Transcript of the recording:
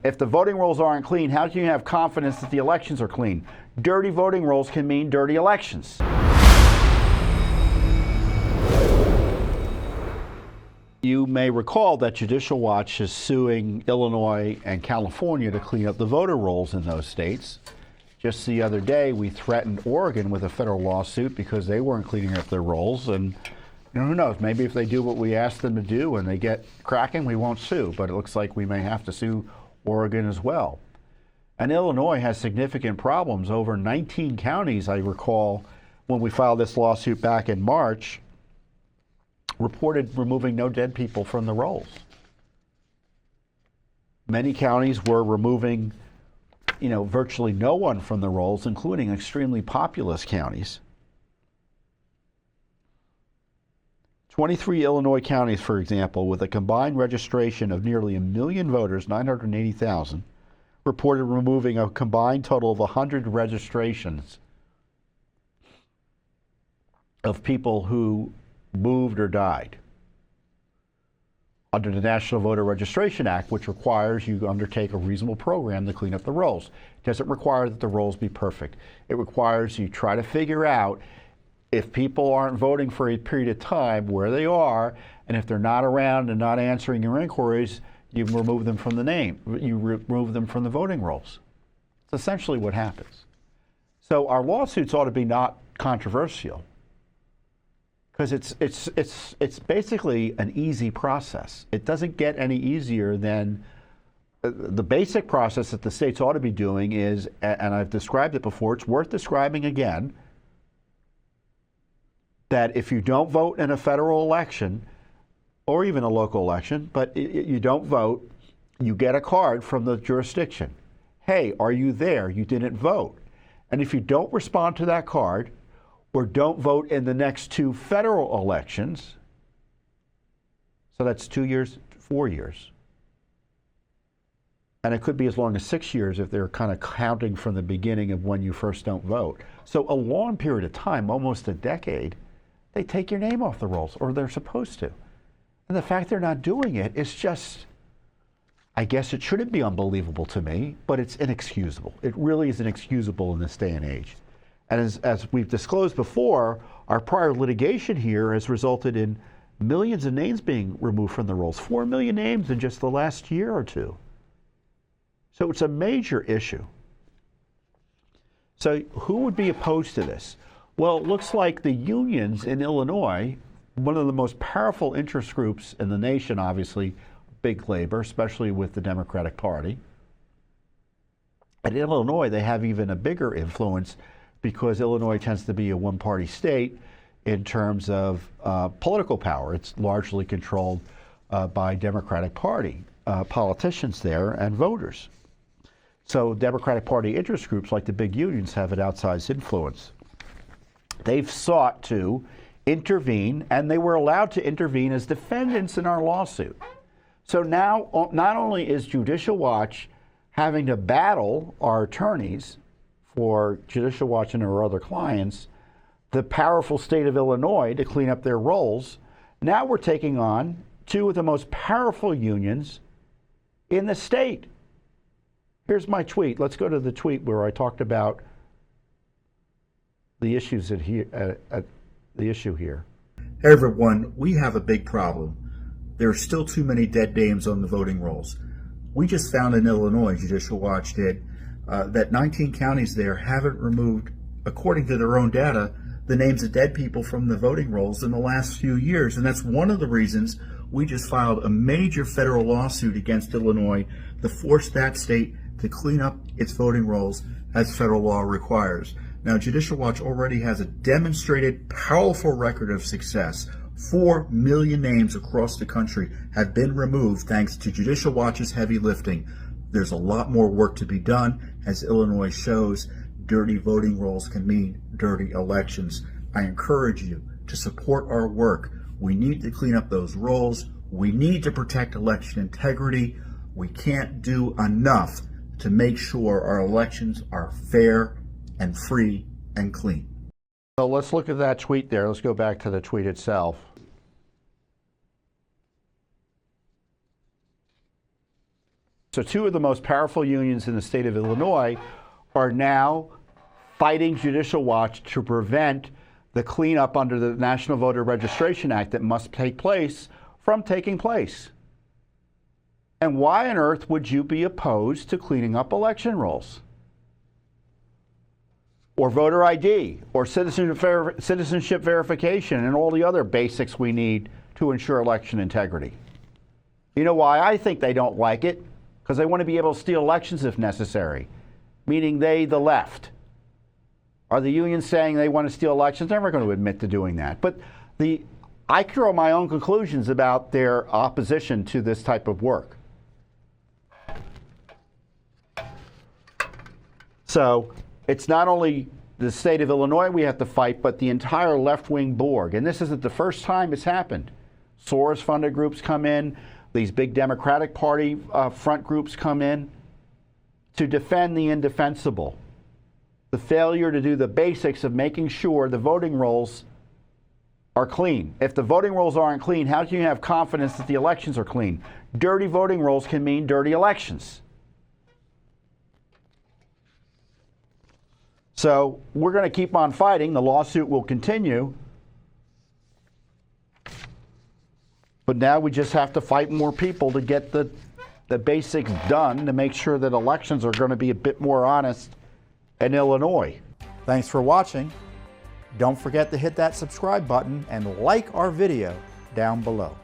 If the voting rolls aren't clean, how can you have confidence that the elections are clean? Dirty voting rolls can mean dirty elections. You may recall that Judicial Watch is suing Illinois and California to clean up the voter rolls in those states. Just the other day, we threatened Oregon with a federal lawsuit because they weren't cleaning up their rolls. And who knows, maybe if they do what we asked them to do and they get cracking, we won't sue. But it looks like we may have to sue Oregon as well. And Illinois has significant problems. Over 19 counties, I recall, when we filed this lawsuit back in March, reported removing no dead people from the rolls. Many counties were removing, virtually no one from the rolls, including extremely populous counties. 23 Illinois counties, for example, with a combined registration of nearly 1 million voters, 980,000, reported removing a combined total of 100 registrations of people who moved or died under the National Voter Registration Act, which requires you undertake a reasonable program to clean up the rolls. It doesn't require that the rolls be perfect. It requires you try to figure out if people aren't voting for a period of time, where they are, and if they're not around and not answering your inquiries, you remove them from the name. You remove them from the voting rolls. It's essentially what happens. So our lawsuits ought to be not controversial, because it's basically an easy process. It doesn't get any easier than the basic process that the states ought to be doing is, and I've described it before, it's worth describing again, that if you don't vote in a federal election, or even a local election, but you don't vote, you get a card from the jurisdiction. Hey, are you there? You didn't vote. And if you don't respond to that card, or don't vote in the next 2 federal elections, so that's 2 years, 4 years. And it could be as long as 6 years if they're kind of counting from the beginning of when you first don't vote. So a long period of time, almost a decade, they take your name off the rolls, or they're supposed to. And the fact they're not doing it is just, I guess it shouldn't be unbelievable to me, but it's inexcusable. It really is inexcusable in this day and age. And as we've disclosed before, our prior litigation here has resulted in millions of names being removed from the rolls, 4 million names in just the last year or two. So it's a major issue. So who would be opposed to this? Well, it looks like the unions in Illinois, one of the most powerful interest groups in the nation, obviously, big labor, especially with the Democratic Party. And in Illinois, they have even a bigger influence because Illinois tends to be a one-party state in terms of political power. It's largely controlled by Democratic Party politicians there and voters. So Democratic Party interest groups like the big unions have an outsized influence. They've sought to intervene, and they were allowed to intervene as defendants in our lawsuit. So now not only is Judicial Watch having to battle our attorneys for Judicial Watch and our other clients, the powerful state of Illinois, to clean up their rolls, now we're taking on 2 of the most powerful unions in the state. Here's my tweet. Let's go to the tweet where I talked about the issues the issue here. Hey everyone, we have a big problem. There are still too many dead names on the voting rolls. We just found in Illinois, Judicial Watch did, that 19 counties there haven't removed, according to their own data, the names of dead people from the voting rolls in the last few years. And that's one of the reasons we just filed a major federal lawsuit against Illinois to force that state to clean up its voting rolls as federal law requires. Now, Judicial Watch already has a demonstrated powerful record of success. 4 million names across the country have been removed thanks to Judicial Watch's heavy lifting. There's a lot more work to be done. As Illinois shows, dirty voting rolls can mean dirty elections. I encourage you to support our work. We need to clean up those rolls. We need to protect election integrity. We can't do enough to make sure our elections are fair and free and clean. So let's look at that tweet there. Let's go back to the tweet itself. So two of the most powerful unions in the state of Illinois are now fighting Judicial Watch to prevent the cleanup under the National Voter Registration Act that must take place from taking place. And why on earth would you be opposed to cleaning up election rolls? Or voter ID, or citizenship verification, and all the other basics we need to ensure election integrity. You know why I think they don't like it? Because they want to be able to steal elections if necessary, meaning they, the left. Are the unions saying they want to steal elections? They're never going to admit to doing that. But I draw my own conclusions about their opposition to this type of work. So it's not only the state of Illinois we have to fight, but the entire left-wing Borg. And this isn't the first time it's happened. Soros-funded groups come in. These big Democratic Party front groups come in to defend the indefensible. The failure to do the basics of making sure the voting rolls are clean. If the voting rolls aren't clean, how can you have confidence that the elections are clean? Dirty voting rolls can mean dirty elections. So we're going to keep on fighting. The lawsuit will continue. But now we just have to fight more people to get the basics done to make sure that elections are going to be a bit more honest in Illinois. Thanks for watching. Don't forget to hit that subscribe button and like our video down below.